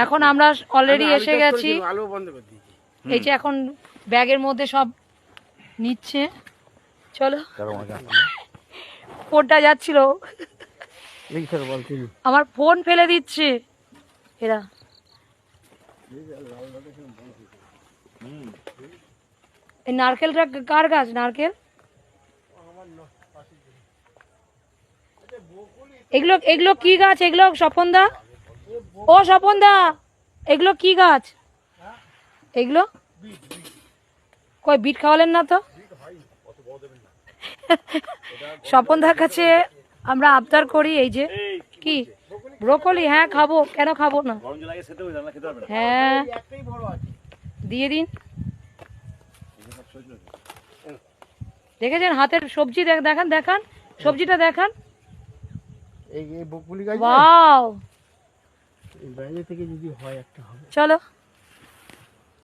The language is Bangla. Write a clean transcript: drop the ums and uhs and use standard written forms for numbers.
এখন আমরা অলরেডি এসে গেছি। এই যে এখন ব্যাগের মধ্যে সব নিচ্ছে। চলো, ফোনটা যাচ্ছিল, আমার ফোন ফেলে দিচ্ছে এরা। এই নারকেলটা কার গাছ? নারকেল এগুলো এগুলো কি গাছ? এগুলো স্বপনদা, ও স্বপনদা, এগুলো কি গাছ? এগুলো কই বিট খাওয়ালেন না তো? স্বপনদার কাছে আমরা আবদার করি এই যে কি ব্রোকলি। হ্যাঁ খাবো, কেন খাবো না? হ্যাঁ দিয়ে দিন। দেখেছেন হাতের সবজি? দেখান দেখান সবজিটা দেখান। এই বকুলি গাছ, ওয়াও, এই বাইরে থেকে যদি হয় একটা হবে। চলো।